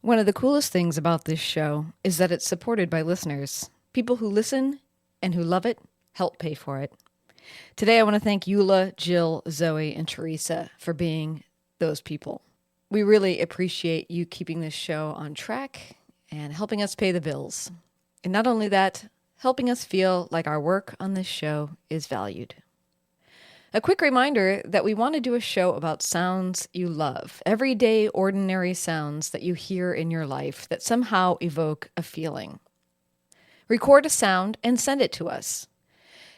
One of the coolest things about this show is that it's supported by listeners. People who listen and who love it help pay for it. Today, I want to thank Eula, Jill, Zoe, and Teresa for being those people. We really appreciate you keeping this show on track and helping us pay the bills. And not only that, helping us feel like our work on this show is valued. A quick reminder that we want to do a show about sounds you love, everyday, ordinary sounds that you hear in your life that somehow evoke a feeling. Record a sound and send it to us.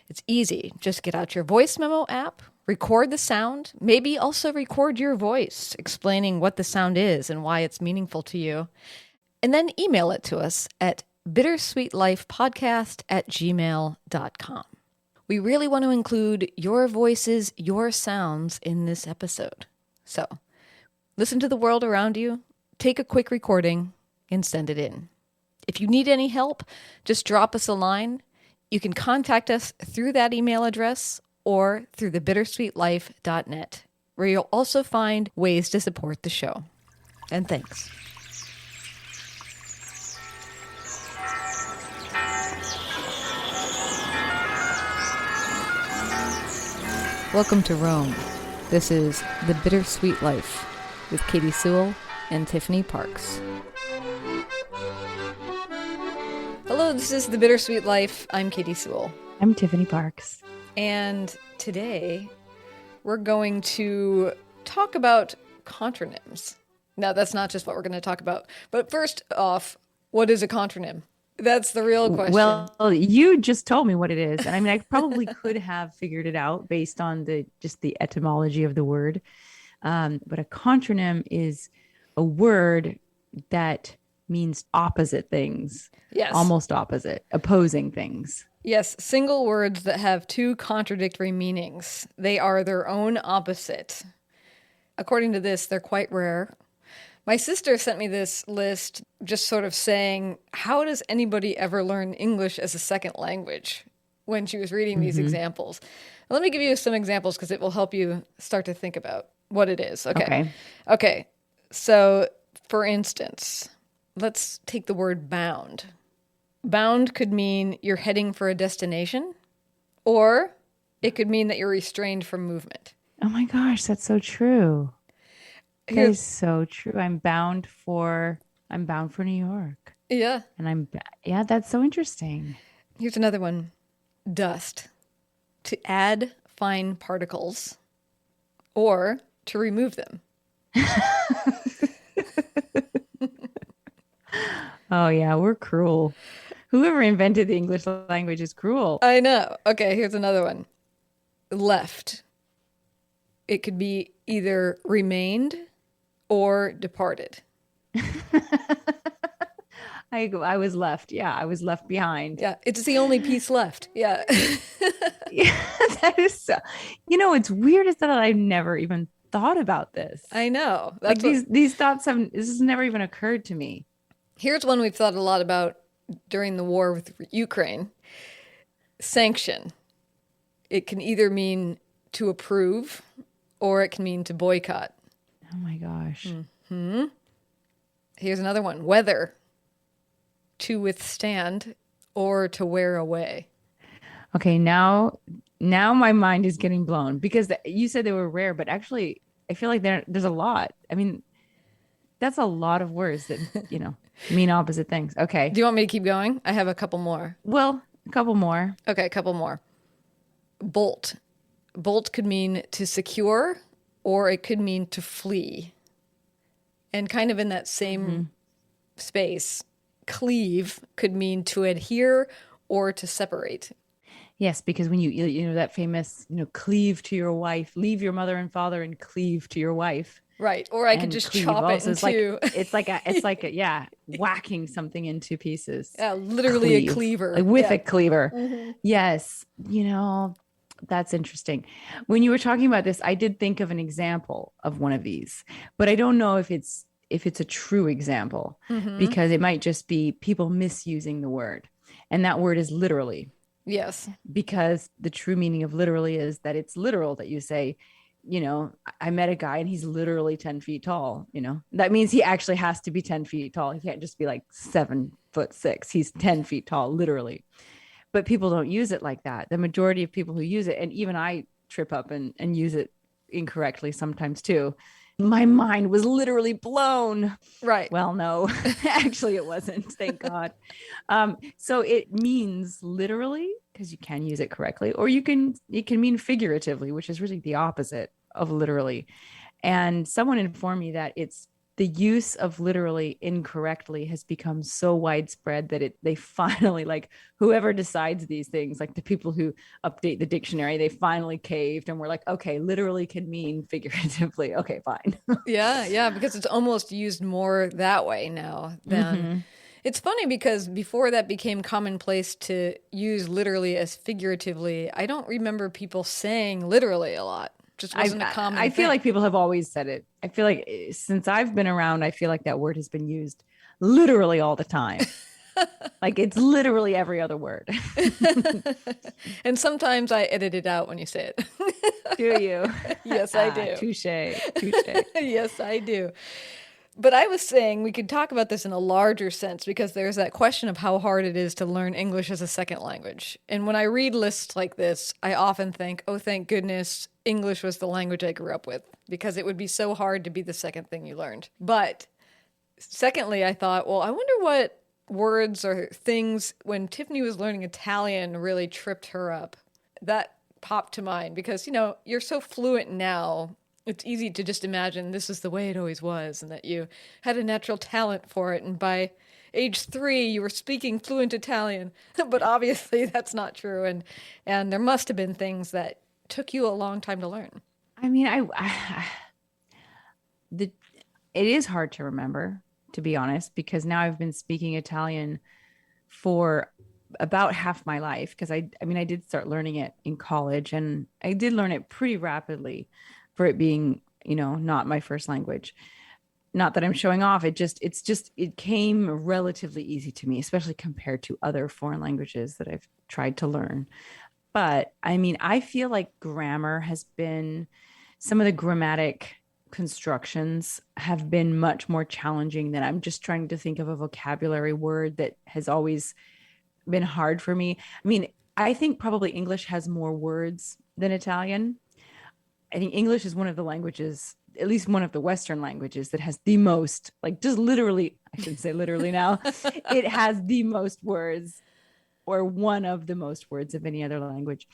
It's easy. Just get out your voice memo app, record the sound, maybe also record your voice explaining what the sound is and why it's meaningful to you, and then email it to us at bittersweetlifepodcast@gmail.com. We really want to include your voices, your sounds in this episode. So, listen to the world around you, take a quick recording, and send it in. If you need any help, just drop us a line. You can contact us through that email address or through the bittersweetlife.net, where you'll also find ways to support the show. And thanks. Welcome to Rome. This is The Bittersweet Life with Katy Sewell and Tiffany Parks. Hello, this is The Bittersweet Life. I'm Katy Sewell. I'm Tiffany Parks. And today we're going to talk about contronyms. Now, that's not just what we're going to talk about. But first off, what is a contronym? That's the real question. Well, you just told me what it is. And I mean, I probably could have figured it out based on the etymology of the word. But a contronym is a word that means opposite things. Yes. Almost opposite, opposing things. Yes, single words that have two contradictory meanings. They are their own opposite. According to this, they're quite rare. My sister sent me this list just sort of saying, how does anybody ever learn English as a second language when she was reading these examples? Let me give you some examples because it will help you start to think about what it is. Okay. So, for instance, let's take the word bound. Bound could mean you're heading for a destination, or it could mean that you're restrained from movement. Oh my gosh, that's so true. That is so true. I'm bound for New York. Yeah. And that's so interesting. Here's another one. Dust. To add fine particles or to remove them. Oh yeah, we're cruel. Whoever invented the English language is cruel. I know. Okay, here's another one. Left. It could be either remained or departed. I was left. Yeah, I was left behind. Yeah, it's the only piece left. Yeah. Yeah, that is so. What's weird is that I've never even thought about this. I know. These thoughts this has never even occurred to me. Here's one we've thought a lot about during the war with Ukraine. Sanction. It can either mean to approve or it can mean to boycott. Oh my gosh. Mm-hmm. Here's another one. Weather. To withstand or to wear away. Okay, now my mind is getting blown because you said they were rare, but actually I feel like there's a lot. I mean, that's a lot of words that, mean opposite things. Okay. Do you want me to keep going? I have a couple more. Well, a couple more. Okay, a couple more. Bolt. Bolt could mean to secure or it could mean to flee. And kind of in that same space, cleave could mean to adhere or to separate. Yes, because when you that famous, cleave to your wife, leave your mother and father and cleave to your wife. Right. Or I could just chop it into. It's like whacking something into pieces. Yeah, literally a cleaver. Like with a cleaver. Mm-hmm. Yes. That's interesting. When you were talking about this, I did think of an example of one of these, but I don't know if it's a true example because it might just be people misusing the word. And that word is literally. Yes. Because the true meaning of literally is that it's literal, that you say I met a guy and he's literally 10 feet tall. That means he actually has to be 10 feet tall. He can't just be like 7'6". He's 10 feet tall, literally. But people don't use it like that. The majority of people who use it, and even I trip up and use it incorrectly sometimes too. My mind was literally blown. Right. Well, no, actually it wasn't. Thank God. So it means literally, because you can use it correctly, or it can mean figuratively, which is really the opposite of literally. And someone informed me that it's the use of literally incorrectly has become so widespread that they finally, like, whoever decides these things, like the people who update the dictionary, they finally caved and were like, okay, literally can mean figuratively. Okay, fine. Yeah, because it's almost used more that way now than. Mm-hmm. It's funny because before that became commonplace to use literally as figuratively, I don't remember people saying literally a lot. Just wasn't a common I feel thing. like people have always said it. I feel like since I've been around, I feel like that word has been used literally all the time. Like it's literally every other word. And sometimes I edit it out when you say it. Do you? Yes, I do. Touche. Yes, I do. But I was saying we could talk about this in a larger sense because there's that question of how hard it is to learn English as a second language. And when I read lists like this, I often think, oh, thank goodness English was the language I grew up with because it would be so hard to be the second thing you learned. But secondly, I thought, well, I wonder what words or things when Tiffany was learning Italian really tripped her up. That popped to mind because, you're so fluent now. It's easy to just imagine this is the way it always was and that you had a natural talent for it. And by age 3, you were speaking fluent Italian. But obviously that's not true. And there must have been things that took you a long time to learn. I mean, it is hard to remember, to be honest, because now I've been speaking Italian for about half my life. Because I did start learning it in college and I did learn it pretty rapidly for it being, not my first language. Not that I'm showing off. It came relatively easy to me, especially compared to other foreign languages that I've tried to learn. But I mean, I feel like grammar has been, some of the grammatic constructions have been much more challenging than I'm just trying to think of a vocabulary word that has always been hard for me. I mean, I think probably English has more words than Italian. I think English is one of the languages, at least one of the Western languages, that has the most, like just literally, I shouldn't say literally now, it has the most words or one of the most words of any other language.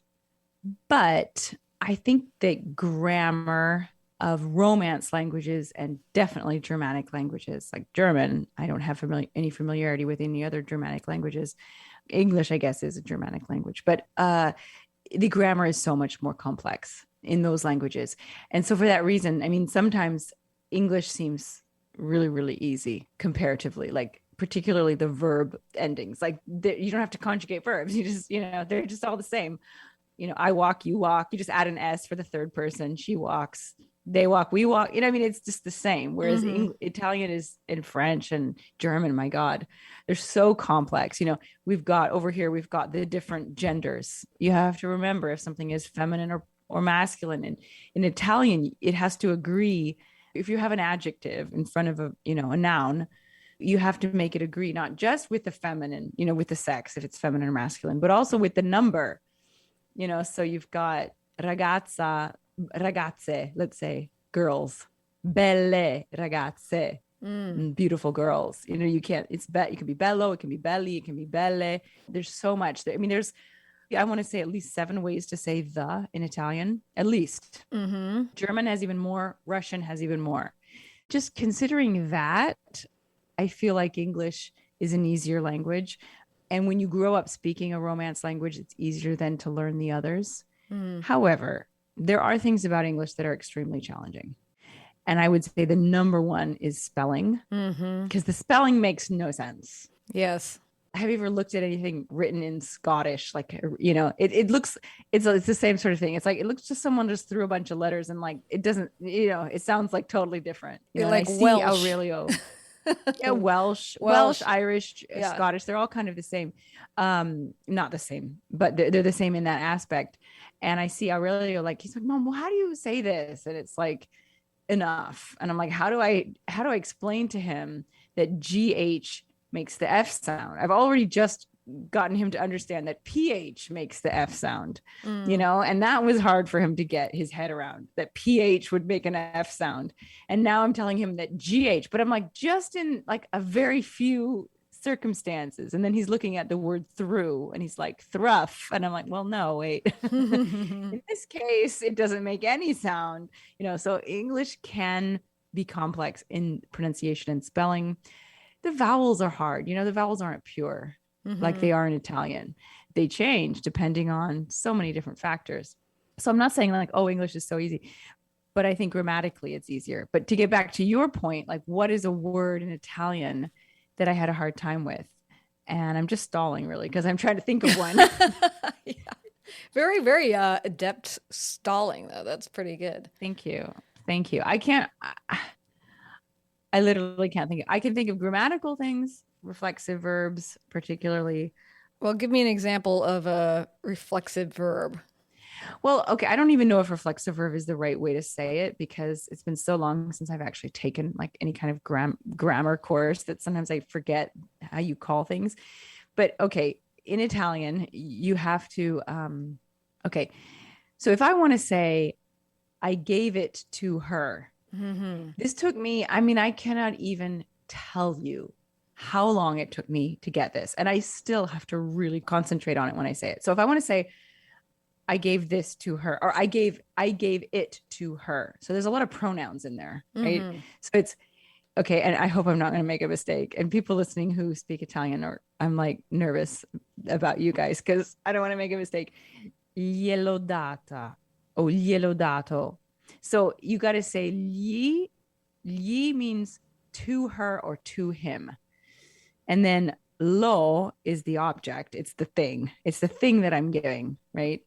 But I think that grammar of Romance languages and definitely Germanic languages like German, I don't have any familiarity with any other Germanic languages. English, I guess, is a Germanic language, but the grammar is so much more complex in those languages. And so for that reason, I mean, sometimes English seems really, really easy comparatively, like particularly the verb endings. Like you don't have to conjugate verbs. You just, they're just all the same. I walk, you walk, you just add an S for the third person. She walks, they walk, we walk. It's just the same. Whereas Italian is in French and German, my God, they're so complex. We've got the different genders. You have to remember if something is feminine or masculine. And in Italian, it has to agree. If you have an adjective in front of a noun, you have to make it agree, not just with the feminine, with the sex, if it's feminine or masculine, but also with the number. So you've got ragazza, ragazze, let's say girls, belle ragazze, beautiful girls. You can't, you can be bello, it can be belli, it can be belle. There's so much. I want to say at least 7 ways to say the in Italian, at least. Mm-hmm. German has even more, Russian has even more. Just considering that, I feel like English is an easier language. And when you grow up speaking a Romance language, it's easier then to learn the others. However, there are things about English that are extremely challenging. And I would say the number one is spelling, because the spelling makes no sense. Yes. Have you ever looked at anything written in Scottish? Like, it looks, it's the same sort of thing. It's like, it looks just someone just threw a bunch of letters and like, it doesn't, it sounds like totally different. Like I see Welsh. Aurelio. Yeah, Welsh, Irish, Scottish, they're all kind of the same. Not the same, but they're the same in that aspect. And I see Aurelio, like, he's like, Mom, well, how do you say this? And it's like, enough. And I'm like, how do I explain to him that GH makes the F sound? I've already just gotten him to understand that PH makes the F sound, and that was hard for him to get his head around, that PH would make an F sound. And now I'm telling him that GH, but I'm like, just in like a very few circumstances. And then he's looking at the word through and he's like, thruff. And I'm like, well, no, wait. In this case, it doesn't make any sound, so English can be complex in pronunciation and spelling. The vowels are hard. The vowels aren't pure like they are in Italian. They change depending on so many different factors. So I'm not saying like, oh, English is so easy, but I think grammatically it's easier. But to get back to your point, like, what is a word in Italian that I had a hard time with? And I'm just stalling really because I'm trying to think of one. Yeah. Very, very adept stalling, though. That's pretty good. Thank you. I literally can't think. I can think of grammatical things, reflexive verbs, particularly. Well, give me an example of a reflexive verb. Well, okay, I don't even know if reflexive verb is the right way to say it because it's been so long since I've actually taken like any kind of grammar course that sometimes I forget how you call things. But okay, in Italian, you have to okay. So if I want to say I gave it to her, this took me, I cannot even tell you how long it took me to get this. And I still have to really concentrate on it when I say it. So if I want to say, I gave this to her, or I gave it to her. So there's a lot of pronouns in there, right? So it's okay. And I hope I'm not going to make a mistake. And people listening who speak Italian, or I'm like nervous about you guys because I don't want to make a mistake. Gliel'ho data or gliel'ho dato. So you got to say gli. Gli means to her or to him. And then lo is the object. It's the thing. It's the thing that I'm giving, right?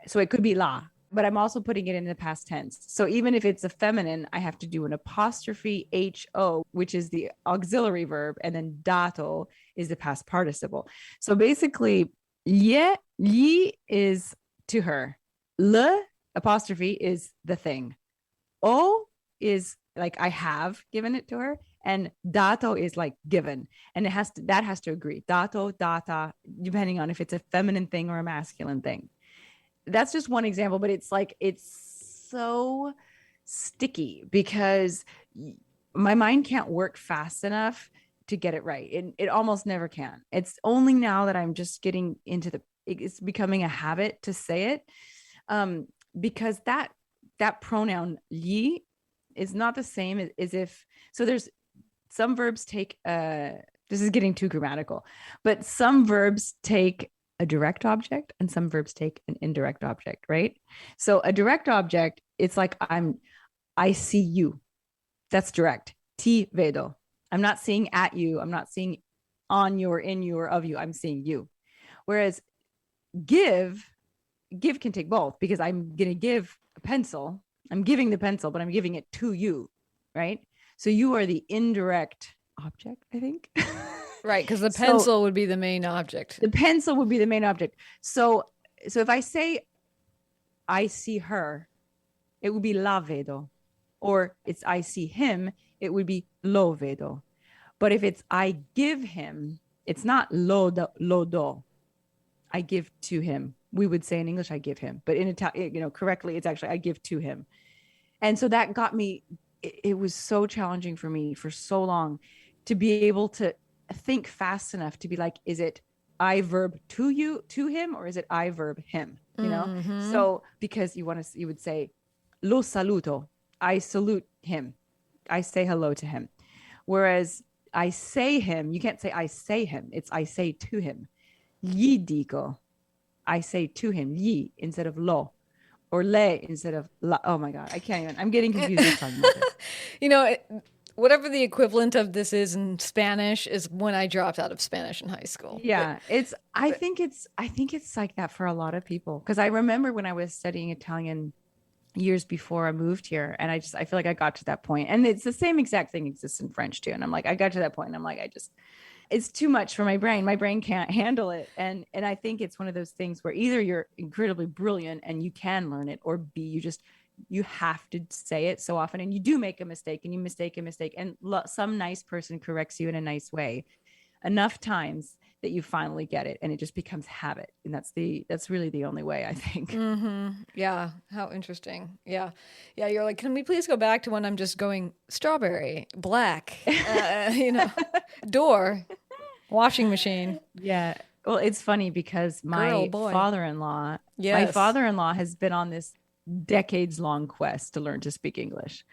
So it could be la, but I'm also putting it in the past tense. So even if it's a feminine, I have to do an apostrophe ho, which is the auxiliary verb, and then dato is the past participle. So basically, gli is to her. Le apostrophe is the thing. O is like I have given it to her, and dato is like given, and that has to agree. Dato, data, depending on if it's a feminine thing or a masculine thing. That's just one example, but it's like it's so sticky because my mind can't work fast enough to get it right. It almost never can. It's only now that I'm just getting into it's becoming a habit to say it, because that pronoun yi is not the same as if, so there's some verbs take this is getting too grammatical, but some verbs take a direct object and some verbs take an indirect object, right? So a direct object, it's like I see you. That's direct. Ti vedo. I'm not seeing at you. I'm not seeing on you or in you or of you. I'm seeing you. Whereas give can take both, because I'm going to give a pencil. I'm giving the pencil, but I'm giving it to you, right? So you are the indirect object, I think. Right, because the pencil would be the main object. The pencil would be the main object. So if I say I see her, it would be la vedo. Or it's I see him, it would be lo vedo. But if it's I give him, it's not lo do. I give to him. We would say in English, I give him. But in Italian, correctly, it's actually I give to him. And so that got me, it was so challenging for me for so long to be able to think fast enough to be like, is it I verb to him, or is it I verb him? So because you would say lo saluto, I salute him, I say hello to him. Whereas I say him, you can't say I say him, it's I say to him. Gli dico, I say to him, gli instead of lo, or le instead of la. Oh my God, I can't even, I'm getting confused just talking about this. Whatever the equivalent of this is in Spanish is when I dropped out of Spanish in high school. Yeah, I think it's like that for a lot of people. Because I remember when I was studying Italian years before I moved here, and I feel like I got to that point, and it's the same exact thing exists in French too. And I'm like, I got to that point, and I'm like, it's too much for my brain. My brain can't handle it. And I think it's one of those things where either you're incredibly brilliant and you can learn it, or B, you have to say it so often, and you do make a mistake, and you mistake a mistake, and some nice person corrects you in a nice way enough times that you finally get it, and it just becomes habit. And that's really the only way, I think. Yeah. How interesting. Yeah. Yeah. You're like, can we please go back to when I'm just going strawberry, black, door, washing machine, Yeah. Well, it's funny because girl, boy. my Yes. father-in-law has been on this decades long quest to learn to speak English.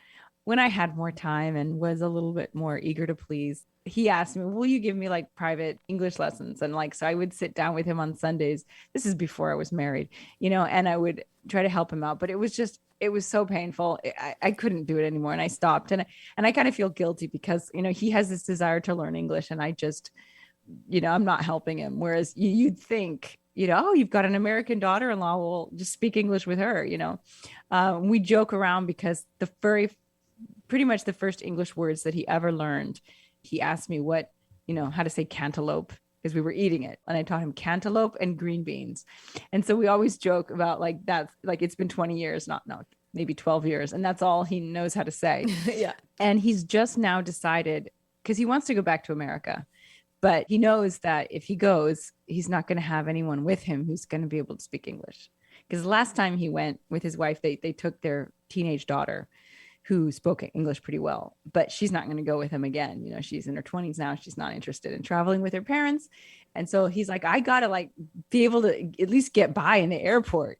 When I had more time and was a little bit more eager to please, he asked me, "Will you give me like private English lessons?" And like, so I would sit down with him on Sundays. This is before I was married, and I would try to help him out. But it was so painful. I couldn't do it anymore. And I stopped. And I kind of feel guilty because, he has this desire to learn English. And I just, I'm not helping him. Whereas you'd think, oh, you've got an American daughter-in-law, well, just speak English with her. We joke around because pretty much the first English words that he ever learned, he asked me how to say cantaloupe, because we were eating it. And I taught him cantaloupe and green beans. And so we always joke about like that, like it's been 20 years, no, maybe 12 years. And that's all he knows how to say. Yeah. And he's just now decided, because he wants to go back to America, but he knows that if he goes, he's not going to have anyone with him who's going to be able to speak English. Because last time he went with his wife, they took their teenage daughter who spoke English pretty well, but she's not going to go with him again. She's in her 20s now. She's not interested in traveling with her parents. And so he's like, I got to like be able to at least get by in the airport,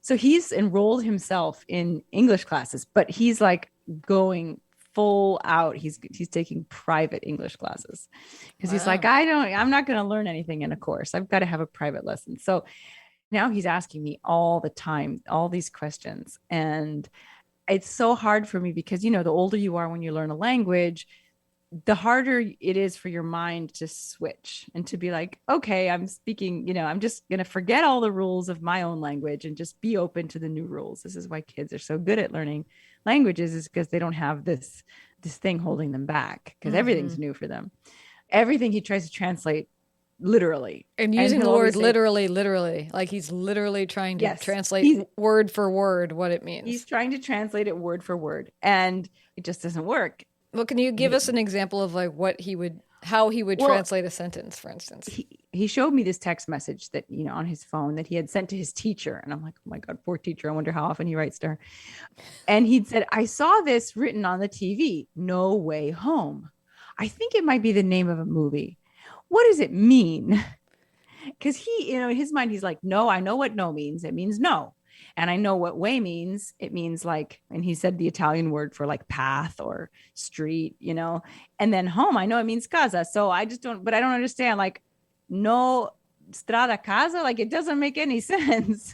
So he's enrolled himself in English classes, but he's like going full out. He's taking private English classes because he's like, I'm not going to learn anything in a course. I've got to have a private lesson. So now he's asking me all the time, all these questions. And it's so hard for me because, the older you are when you learn a language, the harder it is for your mind to switch and to be like, okay, I'm speaking, I'm just going to forget all the rules of my own language and just be open to the new rules. This is why kids are so good at learning languages, is because they don't have this thing holding them back, because everything's new for them. Everything he tries to translate literally, and using the word literally, like he's literally trying to translate word for word what it means. He's trying to translate it word for word, and it just doesn't work. Well, can you give us an example of like how he would translate a sentence, for instance? He showed me this text message that, on his phone that he had sent to his teacher. And I'm like, oh my God, poor teacher. I wonder how often he writes to her. And he'd said, I saw this written on the TV, No Way Home. I think it might be the name of a movie. What does it mean? Because he, in his mind, he's like, no, I know what no means. It means no. And I know what way means. It means like, and he said the Italian word for like path or street, and then home, I know it means casa. So I don't understand, like, no strada casa, like it doesn't make any sense.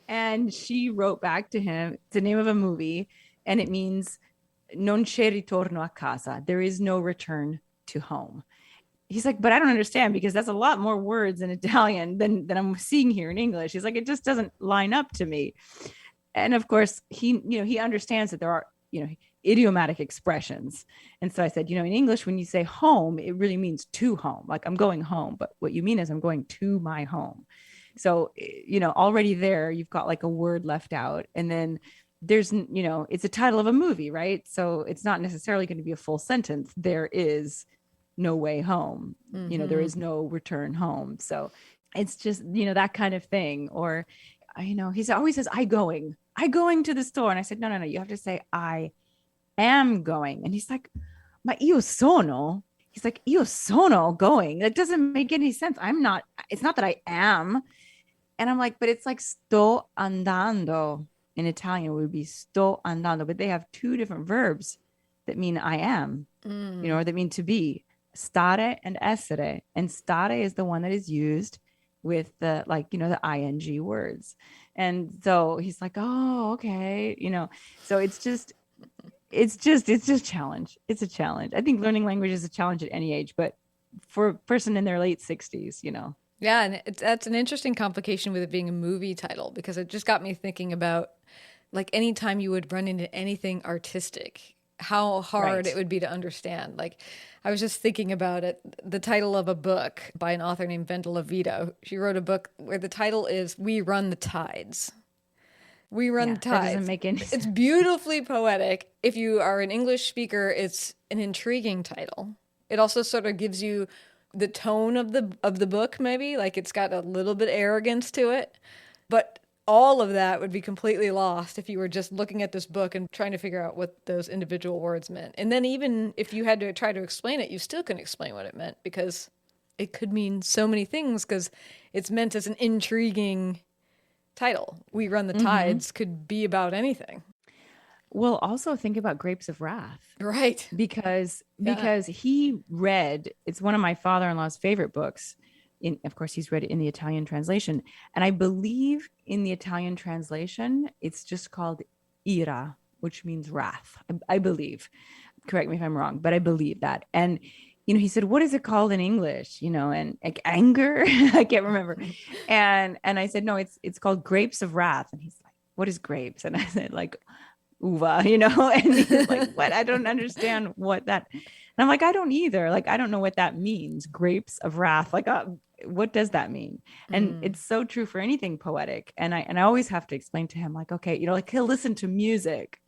And she wrote back to him, it's the name of a movie, and it means non c'è ritorno a casa. There is no return to home. He's like, but I don't understand, because that's a lot more words in Italian than I'm seeing here in English. He's like, it just doesn't line up to me. And of course, he understands that there are, idiomatic expressions. And so I said, in English, when you say home, it really means to home. Like, I'm going home, but what you mean is I'm going to my home. So, already there, you've got like a word left out. And then there's, it's a title of a movie, right? So it's not necessarily going to be a full sentence. There is no way home. There is no return home. So it's just, that kind of thing. Or, he always says, I going to the store. And I said, no, you have to say, I am going. And he's like, ma io sono. He's like, io sono going. That doesn't make any sense. It's not that I am. And I'm like, but it's like sto andando. In Italian, it would be sto andando, but they have two different verbs that mean I am, or that mean to be. Stare and essere, and stare is the one that is used with the the ing words. And so he's like, oh, okay, so it's just challenge. It's a challenge. I think learning language is a challenge at any age, but for a person in their late 60s, Yeah, and that's an interesting complication with it being a movie title, because it just got me thinking about like anytime you would run into anything artistic, how hard it Right. would be to understand. Like, I was just thinking about it. The title of a book by an author named Vendela Vito. She wrote a book where the title is "We Run the Tides." We run the Yeah, that doesn't tides. make any It's sense. beautifully poetic. If you are an English speaker, it's an intriguing title. It also sort of gives you the tone of the book, maybe. Like it's got a little bit arrogance to it. But all of that would be completely lost if you were just looking at this book and trying to figure out what those individual words meant. And then even if you had to try to explain it, you still couldn't explain what it meant because it could mean so many things because it's meant as an intriguing title. We Run the Mm-hmm. Tides could be about anything. Well, also think about Grapes of Wrath Right. because Yeah. he read it's one of my father-in-law's favorite books. Of course, he's read it in the Italian translation, and I believe in the Italian translation, it's just called ira, which means wrath. I believe. Correct me if I'm wrong, but I believe that. And he said, "What is it called in English?" And like anger, I can't remember. And I said, "No, it's called Grapes of Wrath." And he's like, "What is grapes?" And I said, like uva, and he's like, what? I don't understand what that. And I'm like, I don't either. Like, I don't know what that means. Grapes of wrath. Like, what does that mean? And Mm. it's so true for anything poetic. And I always have to explain to him, like, okay, like he'll listen to music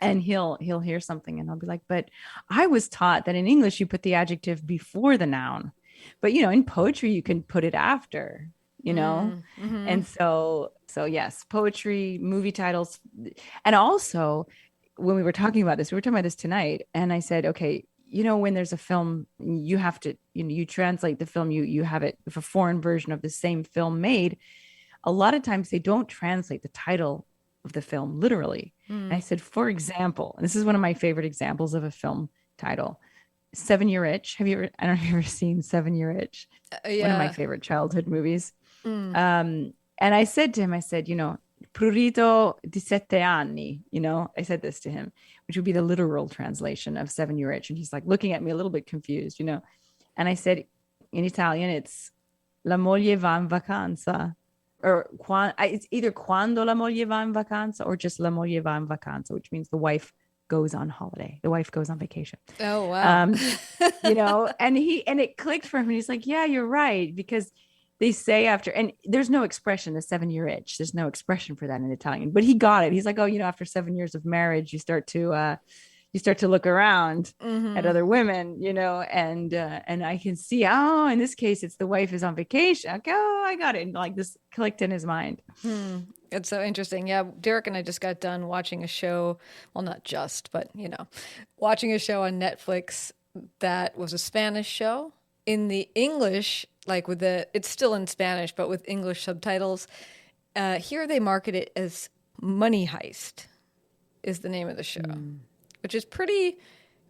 and he'll hear something and I'll be like, but I was taught that in English you put the adjective before the noun. But in poetry you can put it after, you know? Mm. Mm-hmm. And so yes, poetry, movie titles. And also when we were talking about this, we were talking about this tonight, and I said, okay, when there's a film, you have to, you translate the film, you have it, if a foreign version of the same film made, a lot of times they don't translate the title of the film literally. And I Mm. said, for example, and this is one of my favorite examples of a film title, 7-Year Itch. I don't know if you've ever seen 7-Year Itch, one of my Yeah. favorite childhood movies. Mm. And I said to him, I said, prurito di sette anni, I said this to him, which would be the literal translation of 7-Year Itch. And he's like looking at me a little bit confused, And I said, in Italian, it's la moglie va in vacanza. Or it's either quando la moglie va in vacanza or just la moglie va in vacanza, which means the wife goes on holiday. The wife goes on vacation. Oh, wow. Um, and it clicked for him. And he's like, yeah, you're right. Because they say after, and there's no expression, the 7-year itch. There's no expression for that in Italian, but he got it. He's like, oh, after 7 years of marriage, you start to look around at Mm-hmm. other women, and I can see, oh, in this case, it's the wife is on vacation. Okay, oh, I got it. And like this clicked in his mind. Hmm. It's so interesting. Yeah, Derek and I just got done watching a show. Well, not just, but watching a show on Netflix that was a Spanish show. In the English, like it's still in Spanish, but with English subtitles. Here they market it as Money Heist is the name of the show, which is pretty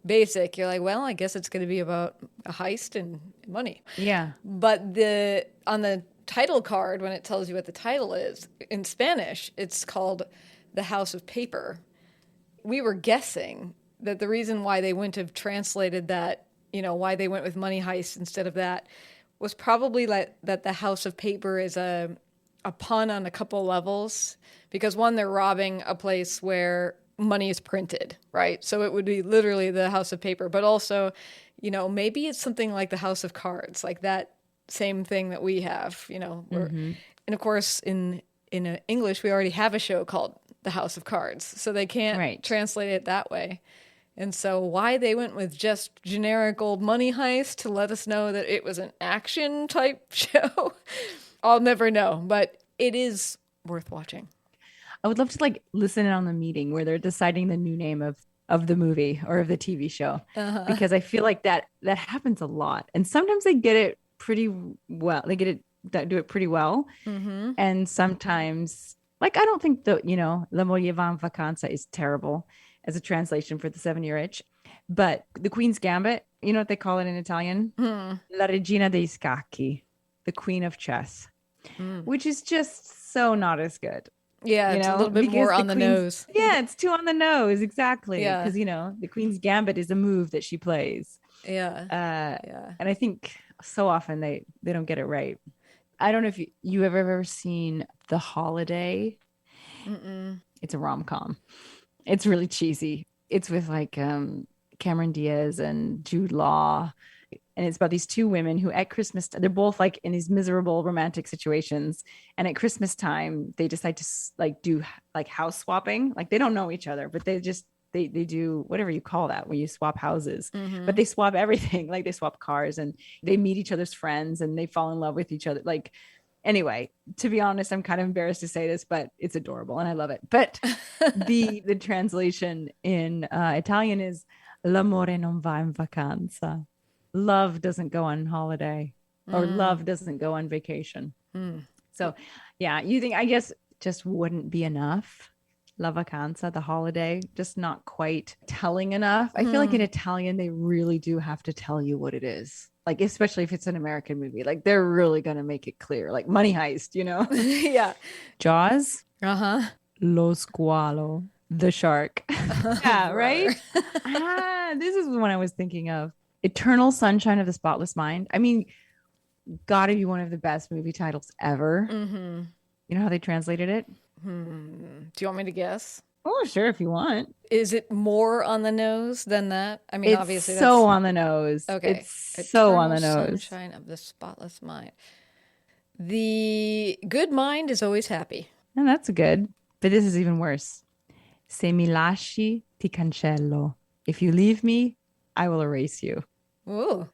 basic. You're like, well, I guess it's going to be about a heist and money. Yeah. But on the title card, when it tells you what the title is in Spanish, it's called The House of Paper. We were guessing that the reason why they wouldn't have translated that, why they went with Money Heist instead of that, was probably that the House of Paper is a pun on a couple levels. Because one, they're robbing a place where money is printed, right? So it would be literally the House of Paper. But also, maybe it's something like the House of Cards, like that same thing that we have, Mm-hmm. and of course in English we already have a show called The House of Cards, so they can't Right. translate it that way. And so why they went with just generic old Money Heist to let us know that it was an action type show, I'll never know, but it is worth watching. I would love to like listen in on the meeting where they're deciding the new name of the movie or of the TV show, Uh-huh. because I feel like that happens a lot, and sometimes they get it pretty well. They get it that do it pretty well, Mm-hmm. and sometimes like I don't think La Moglie va in Vacanza is terrible as a translation for the 7-Year Itch, but the Queen's Gambit, you know what they call it in Italian? Mm. La Regina dei Scacchi, the Queen of Chess, Mm. which is just so not as good, Yeah, it's a little bit more because the on the queen's, nose. yeah, it's too on the nose. Exactly. Yeah. Because, the queen's gambit is a move that she plays. Yeah. Uh, Yeah. and I think so often they don't get it right. I don't know if you have ever seen The Holiday. Mm-mm. It's a rom-com. It's really cheesy. It's with like Cameron Diaz and Jude Law. And it's about these two women who at Christmas, they're both like in these miserable romantic situations. And at Christmas time, they decide to like do like house swapping. Like they don't know each other, but they do whatever you call that when you swap houses. But they swap everything. Like they swap cars and they meet each other's friends and they fall in love with each other. Like anyway, to be honest, I'm kind of embarrassed to say this, but it's adorable and I love it. But the translation in Italian is L'amore non va in vacanza. Love doesn't go on holiday or love doesn't go on vacation. So yeah, you think I guess just wouldn't be enough. La vacanza, the holiday, just not quite telling enough. I feel like in Italian, they really do have to tell you what it is. Like, especially if it's an American movie, like they're really going to make it clear, like Money Heist, you know? Yeah. Jaws, Uh-huh. Lo squalo, the shark. Yeah, right? This is the one I was thinking of. Eternal Sunshine of the Spotless Mind. I mean, gotta be one of the best movie titles ever. You know how they translated it? Do you want me to guess? Oh, sure, if you want. Is it more on the nose than that? I mean, It's obviously so that's on the nose. okay. It's so on Eternal the nose. Sunshine of the Spotless Mind. The good mind is always happy. And that's good. But this is even worse. Se mi lasci, ti cancello. If you leave me, I will erase you. Ooh.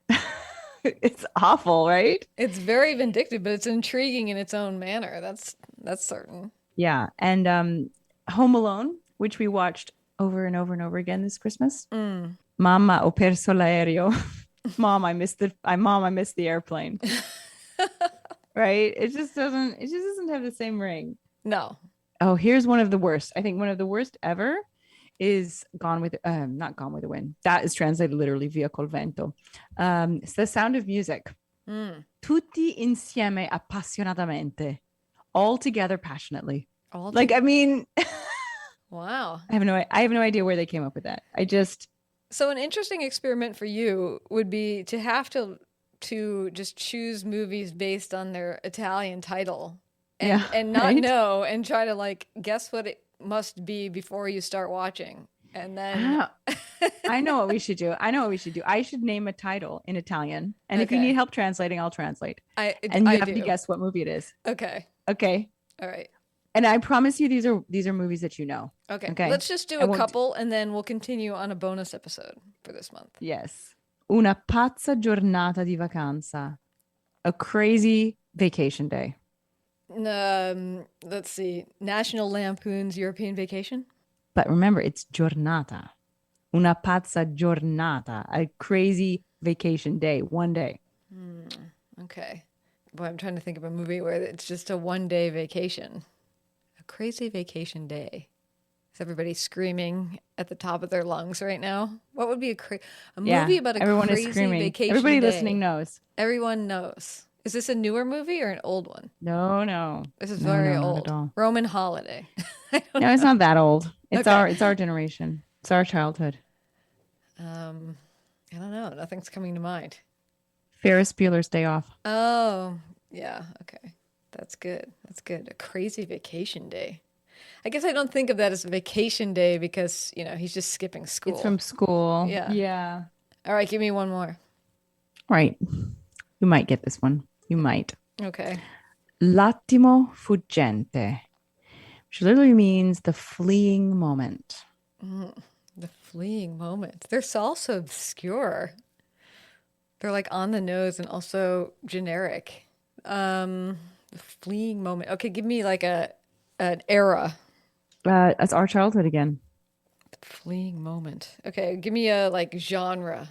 It's awful, right? It's very vindictive, but it's intriguing in its own manner. That's certain. Yeah. And Home Alone, which we watched over and over and over again this Christmas. Mamma, ho perso l'aereo. Mom, I missed the airplane. Right? It just doesn't have the same ring. No. Oh, here's one of the worst. I think one of the worst ever is not Gone with the Wind. That is translated literally via col vento. It's The Sound of Music. Tutti insieme appassionatamente. All together passionately. I mean, wow. I have no idea where they came up with that. So an interesting experiment for you would be to have to just choose movies based on their Italian title and not right? know and try to like guess what it must be before you start watching. And then I know what we should do. I should name a title in Italian. And if you Okay. need help translating, I'll translate. I have to guess what movie it is. Okay. Okay. All right. And I promise you these are movies that you know. Okay. Let's just do a couple and then we'll continue on a bonus episode for this month. Yes. Una pazza giornata di vacanza. A crazy vacation day. Let's see. National Lampoon's European Vacation. But remember, it's giornata. Una pazza giornata. A crazy vacation day. One day. Okay. Boy, I'm trying to think of a movie where it's just a one-day vacation. A crazy vacation day. Is everybody screaming at the top of their lungs right now? What would be a movie about a crazy vacation Everybody day? listening knows. Everyone knows. Is this a newer movie or an old one? No. This is very old. Not at all. Roman Holiday. No, it's not that old. It's our generation. It's our childhood. I don't know. Nothing's coming to mind. Ferris Bueller's Day Off. Oh, yeah. Okay. That's good. A crazy vacation day. I guess I don't think of that as a vacation day because, he's just skipping school. It's from school. Yeah. All right. Give me one more. Right. You might get this one. You might. Okay. L'attimo fuggente, which literally means the fleeing moment. The fleeing moment. They're all so obscure. They're like on the nose and also generic. The fleeing moment. Okay, give me like an era. That's our childhood again. The fleeing moment. Okay, give me a like genre.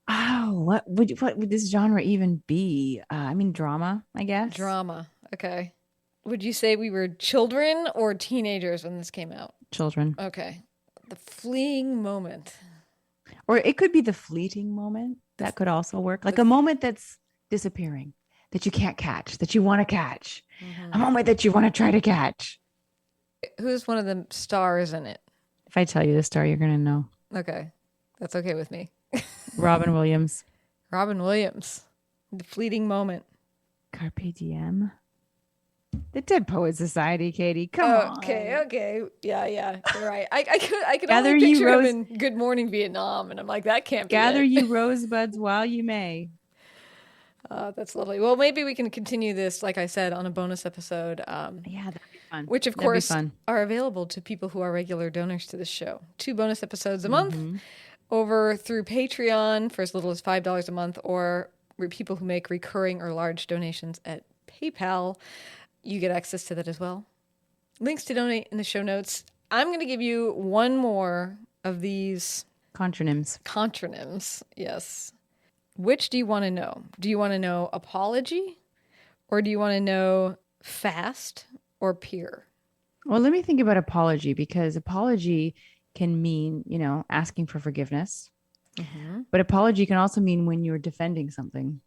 Oh, what would this genre even be? I mean, drama, I guess. Drama. Okay. Would you say we were children or teenagers when this came out? Children. Okay. The fleeing moment. Or it could be the fleeting moment. That could also work. Like a moment that's disappearing, that you can't catch, that you want to catch. A moment that you want to try to catch. Who's one of the stars in it? If I tell you the star, you're going to know. Okay. That's okay with me. Robin Williams. Robin Williams. The fleeting moment. Carpe diem. The Dead Poet Society, Katie. Come on. Okay. Yeah. You're right. I could Gather only ye picture him rose, in Good Morning Vietnam, and I'm like, that can't be gather it. ye rosebuds while you may. That's lovely. Well, maybe we can continue this, like I said, on a bonus episode. Yeah, that'd be fun. Which, of That'd be course, fun. are available to people who are regular donors to this show. 2 bonus episodes a month Mm-hmm. over through Patreon for as little as $5 a month, or people who make recurring or large donations at PayPal. You get access to that as well. Links to donate in the show notes. I'm going to give you one more of these Contronyms. contronyms. Yes. Which do you want to know? Do you want to know apology, or do you want to know fast or peer? Well, let me think about apology, because apology can mean, asking for forgiveness. Mm-hmm. But apology can also mean when you're defending something.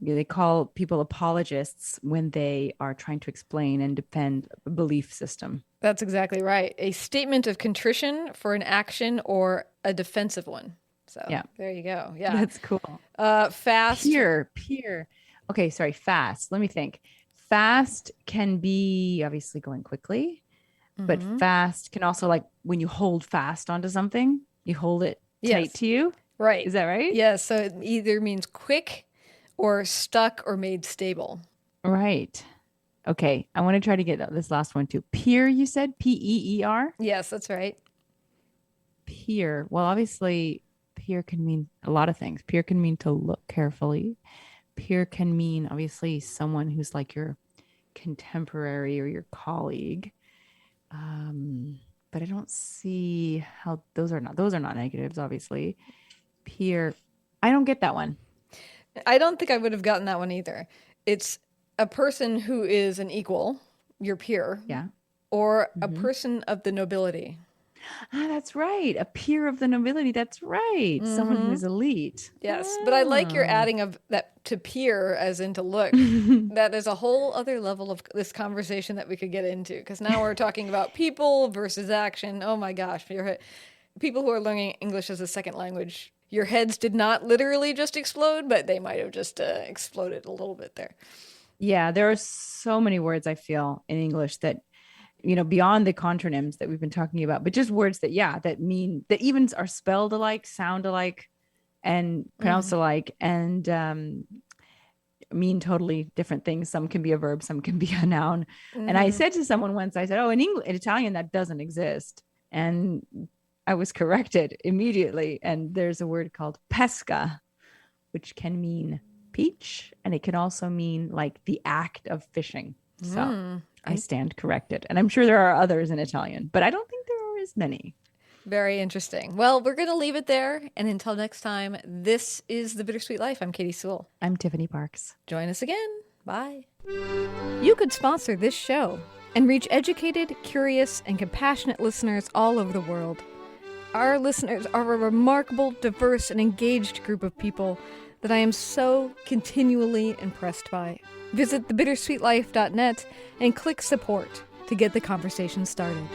They call people apologists when they are trying to explain and defend a belief system. That's exactly right. A statement of contrition for an action or a defensive one. So Yeah. there you go. Yeah. That's cool. Fast. Peer. Okay, sorry, fast. Let me think. Fast can be obviously going quickly, but fast can also, like when you hold fast onto something, you hold it tight to you. Right. Is that right? Yes. So it either means quick or stuck or made stable. Right. Okay. I want to try to get this last one too. Peer, you said? Peer? Yes, that's right. Peer. Well, obviously, peer can mean a lot of things. Peer can mean to look carefully. Peer can mean obviously someone who's like your contemporary or your colleague. But I don't see how those are not negatives, obviously. Peer. I don't get that one. I don't think I would have gotten that one either. It's a person who is an equal, your peer. Yeah. Or a person of the nobility. Ah, that's right. A peer of the nobility. That's right. Someone who is elite. Yes, but I like your adding of that to peer as in to look. That is a whole other level of this conversation that we could get into, because now we're talking about people versus action. Oh my gosh. People who are learning English as a second language, your heads did not literally just explode, but they might have just exploded a little bit there. Yeah, there are so many words I feel in English that, beyond the contronyms that we've been talking about, but just words that mean that even are spelled alike, sound alike, and pronounced alike, and mean totally different things. Some can be a verb, some can be a noun. And I said to someone once, I said, "Oh, in Italian, that doesn't exist." And I was corrected immediately. And there's a word called pesca, which can mean peach, and it can also mean like the act of fishing. So I stand corrected. And I'm sure there are others in Italian, but I don't think there are as many. Very interesting. Well, we're going to leave it there. And until next time, this is The Bittersweet Life. I'm Katy Sewell. I'm Tiffany Parks. Join us again. Bye. You could sponsor this show and reach educated, curious, and compassionate listeners all over the world. Our listeners are a remarkable, diverse, and engaged group of people that I am so continually impressed by. Visit thebittersweetlife.net and click support to get the conversation started.